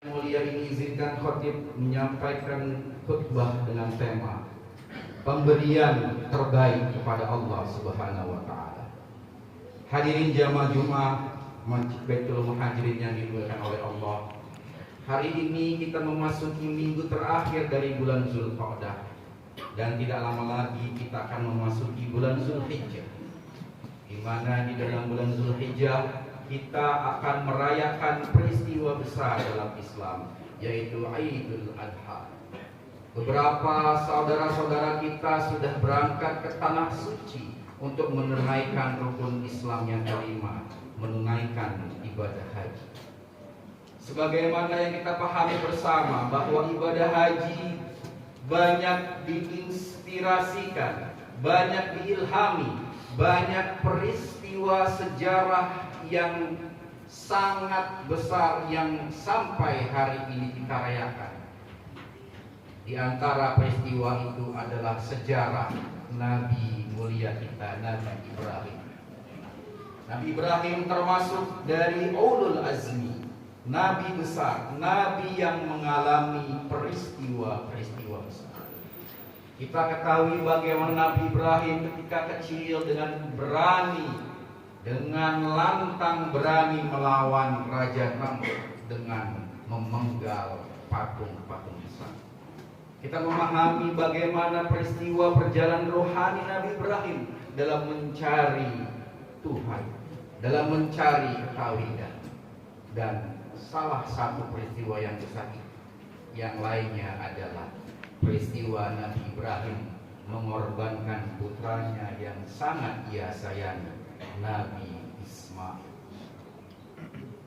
Mulia ini izinkan khatib menyampaikan khutbah dengan tema pemberian terbaik kepada Allah Subhanahu wa taala. Hadirin jamaah Jumat Masjid Baitul Muhajirin yang dimuliakan oleh Allah. Hari ini kita memasuki minggu terakhir dari bulan Zulqa'dah dan tidak lama lagi kita akan memasuki bulan Zulhijjah. Di mana di dalam bulan Zulhijjah kita akan merayakan peristiwa besar dalam Islam, yaitu Idul Adha. Beberapa saudara-saudara kita sudah berangkat ke tanah suci untuk menunaikan rukun Islam yang kelima, menunaikan ibadah haji. Sebagaimana yang kita pahami bersama bahwa ibadah haji banyak diinspirasikan, banyak diilhami, banyak peristiwa sejarah yang sangat besar yang sampai hari ini kita rayakan. Di antara peristiwa itu adalah sejarah Nabi mulia kita, Nabi Ibrahim. Nabi Ibrahim termasuk dari ulul azmi, Nabi besar, Nabi yang mengalami peristiwa-peristiwa besar. Kita ketahui bagaimana Nabi Ibrahim ketika kecil dengan berani, dengan lantang berani melawan Raja Namrud dengan memenggal patung-patung besar. Kita memahami bagaimana peristiwa perjalanan rohani Nabi Ibrahim dalam mencari Tuhan, dalam mencari ketauhidan. Dan salah satu peristiwa yang besar yang lainnya adalah peristiwa Nabi Ibrahim mengorbankan putranya yang sangat ia sayangi, Nabi Ismail.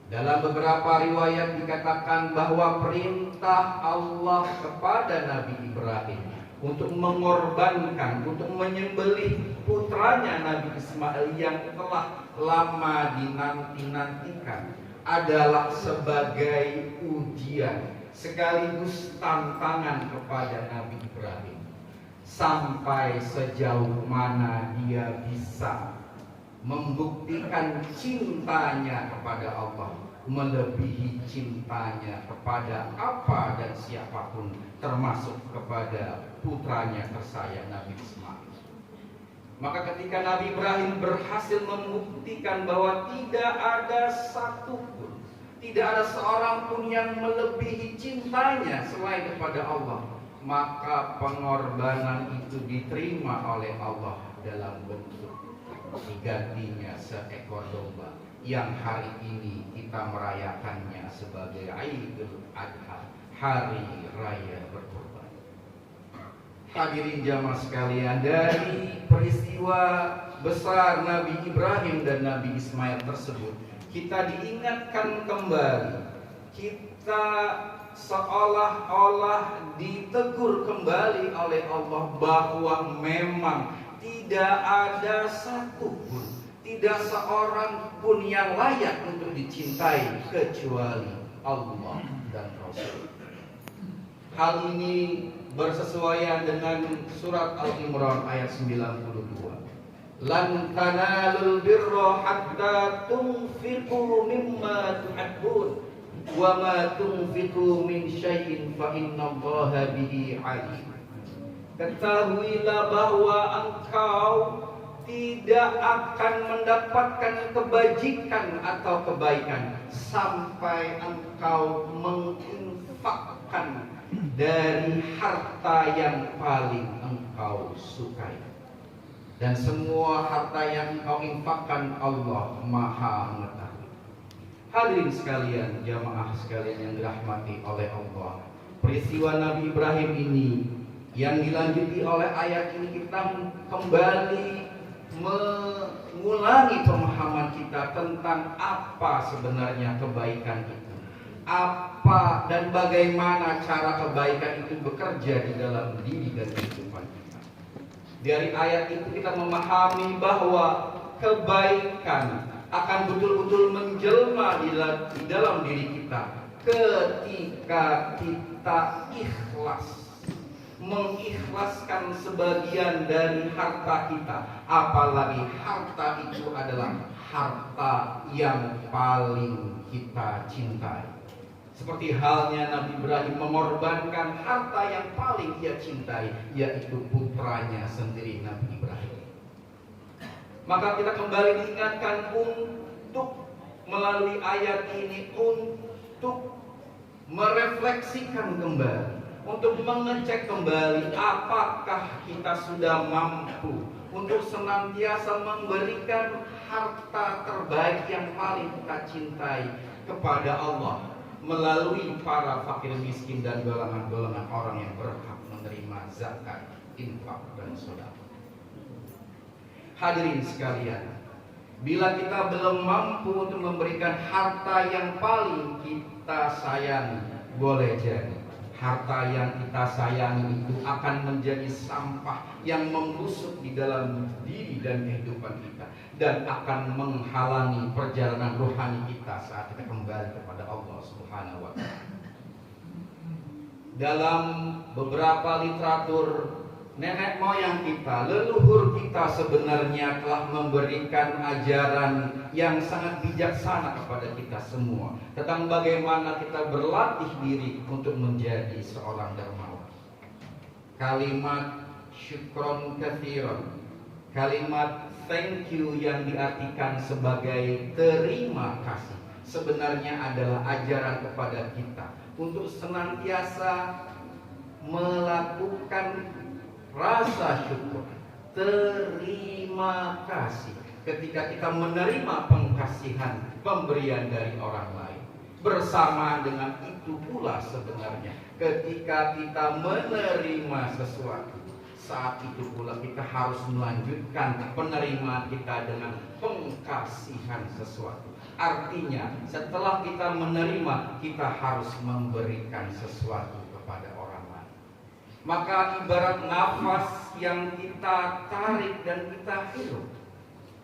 Dalam beberapa riwayat dikatakan bahwa perintah Allah kepada Nabi Ibrahim untuk mengorbankan, untuk menyembelih putranya Nabi Ismail yang telah lama dinanti-nantikan adalah sebagai ujian sekaligus tantangan kepada Nabi Ibrahim, sampai sejauh mana dia bisa membuktikan cintanya kepada Allah melebihi cintanya kepada apa dan siapapun, termasuk kepada putranya tersayang Nabi Ismail. Maka ketika Nabi Ibrahim berhasil membuktikan bahwa tidak ada satupun, tidak ada seorang pun yang melebihi cintanya selain kepada Allah, maka pengorbanan itu diterima oleh Allah dalam bentuk digantinya seekor domba yang hari ini kita merayakannya sebagai Idul Adha, hari raya berkurban. Hadirin jamaah sekalian, dari peristiwa besar Nabi Ibrahim dan Nabi Ismail tersebut kita diingatkan kembali, kita seolah-olah ditegur kembali oleh Allah bahwa memang tidak ada satupun, tidak seorang pun yang layak untuk dicintai kecuali Allah dan Rasul. Hal ini bersesuaian dengan surat Al-Imran ayat 92. Lan tanalul birra hatta tunfiqu mimma tuhibbun wa ma tunfiqu min syai'in fa innallaha bihi alim. Ketahuilah bahwa engkau tidak akan mendapatkan kebajikan atau kebaikan sampai engkau menginfakkan dari harta yang paling engkau sukai. Dan semua harta yang engkau infakkan Allah Maha mengetahui. Hadirin sekalian, jamaah sekalian yang dirahmati oleh Allah, peristiwa Nabi Ibrahim ini yang dilanjuti oleh ayat ini, kita kembali mengulangi pemahaman kita tentang apa sebenarnya kebaikan itu, apa dan bagaimana cara kebaikan itu bekerja di dalam diri dan kehidupan kita. Dari ayat itu kita memahami bahwa kebaikan akan betul-betul menjelma di dalam diri kita ketika kita ikhlas, mengikhlaskan sebagian dari harta kita, apalagi harta itu adalah harta yang paling kita cintai. Seperti halnya Nabi Ibrahim mengorbankan harta yang paling ia cintai, yaitu putranya sendiri, Nabi Ibrahim. Maka kita kembali diingatkan untuk melalui ayat ini untuk merefleksikan kembali, untuk mengecek kembali apakah kita sudah mampu untuk senantiasa memberikan harta terbaik yang paling kita cintai kepada Allah melalui para fakir miskin dan golongan-golongan orang yang berhak menerima zakat, infak, dan sedekah. Hadirin sekalian, bila kita belum mampu untuk memberikan harta yang paling kita sayangi, boleh jadi harta yang kita sayangi itu akan menjadi sampah yang membusuk di dalam diri dan kehidupan kita, dan akan menghalangi perjalanan rohani kita saat kita kembali kepada Allah Subhanahu wa Ta'ala. Dalam beberapa literatur, nenek moyang kita, leluhur kita sebenarnya telah memberikan ajaran yang sangat bijaksana kepada kita semua tentang bagaimana kita berlatih diri untuk menjadi seorang dermawan. Kalimat syukron kathiron, kalimat thank you yang diartikan sebagai terima kasih, sebenarnya adalah ajaran kepada kita untuk senantiasa melakukan rasa syukur, terima kasih ketika kita menerima pengkasihan, pemberian dari orang lain. Bersama dengan itu pula sebenarnya ketika kita menerima sesuatu, saat itu pula kita harus melanjutkan penerimaan kita dengan pengkasihan sesuatu. Artinya setelah kita menerima, kita harus memberikan sesuatu kepada orang lain. Maka ibarat nafas yang kita tarik dan kita hirup,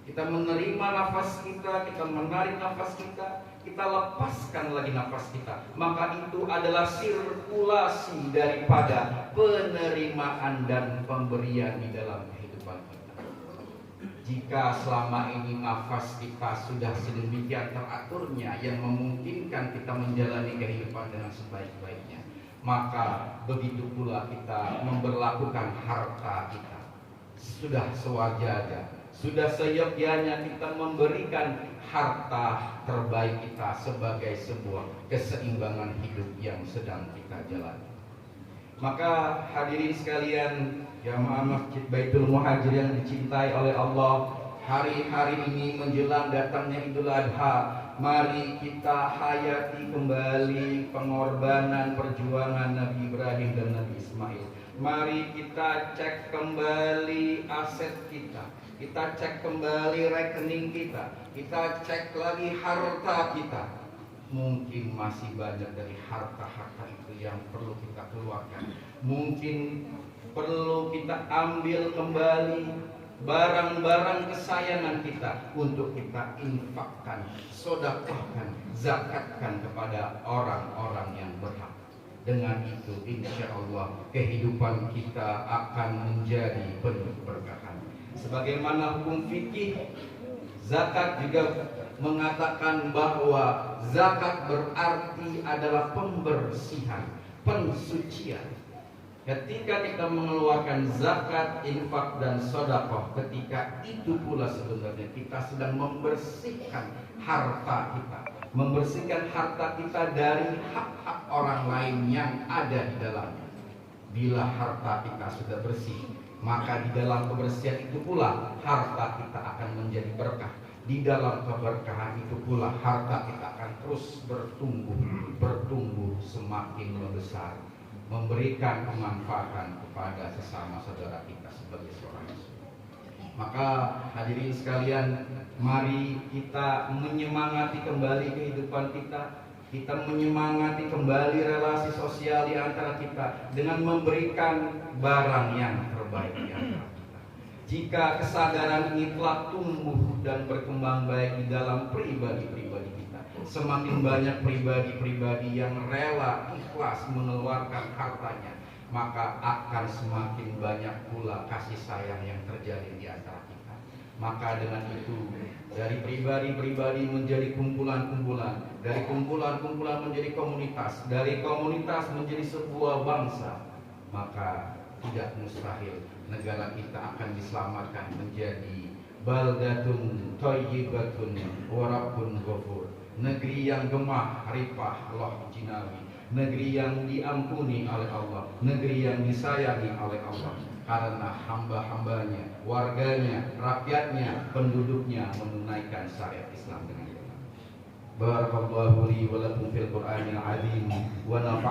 kita menerima nafas kita, kita menarik nafas kita, kita lepaskan lagi nafas kita. Maka itu adalah sirkulasi daripada penerimaan dan pemberian di dalam kehidupan kita. Jika selama ini nafas kita sudah sedemikian teraturnya yang memungkinkan kita menjalani kehidupan dengan sebaik-baiknya, maka begitu pula kita memperlakukan harta kita. Sudah sewajarnya, sudah seyogyanya kita memberikan harta terbaik kita sebagai sebuah keseimbangan hidup yang sedang kita jalani. Maka hadirin sekalian, jamaah Masjid Baitul Muhajir yang dicintai oleh Allah, hari-hari ini menjelang datangnya Idul Adha, mari kita hayati kembali pengorbanan perjuangan Nabi Ibrahim dan Nabi Ismail. Mari kita cek kembali aset kita, kita cek kembali rekening kita, kita cek lagi harta kita. Mungkin masih banyak dari harta-harta itu yang perlu kita keluarkan. Mungkin perlu kita ambil kembali barang-barang kesayangan kita untuk kita infakkan, sedekahkan, zakatkan kepada orang-orang yang berhak. Dengan itu insya Allah kehidupan kita akan menjadi penuh berkahan. Sebagaimana hukum fikih, zakat juga mengatakan bahwa zakat berarti adalah pembersihan, pensucian. Ketika kita mengeluarkan zakat, infak, dan sedekah, ketika itu pula sebenarnya kita sedang membersihkan harta kita, membersihkan harta kita dari hak-hak orang lain yang ada di dalamnya. Bila harta kita sudah bersih, maka di dalam kebersihan itu pula harta kita akan menjadi berkah. Di dalam keberkahan itu pula harta kita akan terus bertumbuh semakin membesar, memberikan kemanfaatan kepada sesama saudara kita sebagai seorang Muslim. Maka hadirin sekalian, mari kita menyemangati kembali kehidupan kita, kita menyemangati kembali relasi sosial di antara kita dengan memberikan barang yang terbaik di antara kita. Jika kesadaran ini telah tumbuh dan berkembang baik di dalam pribadi-pribadi kita, semakin banyak pribadi-pribadi yang rela ikhlas mengeluarkan hartanya, maka akan semakin banyak pula kasih sayang yang terjadi di antara kita. Maka dengan itu, dari pribadi-pribadi menjadi kumpulan-kumpulan, dari kumpulan-kumpulan menjadi komunitas, dari komunitas menjadi sebuah bangsa, maka tidak mustahil negara kita akan diselamatkan menjadi baldatun thayyibatun wa rabbun ghafur, negeri yang gemah ripah Allah jinawi, negeri yang diampuni oleh Allah, negeri yang disayangi oleh Allah, karena hamba-hambanya, warganya, rakyatnya, penduduknya menunaikan syariat Islam dengan benar. Barakallahu li wa lakum fil Qur'anil azim wa nafa'ani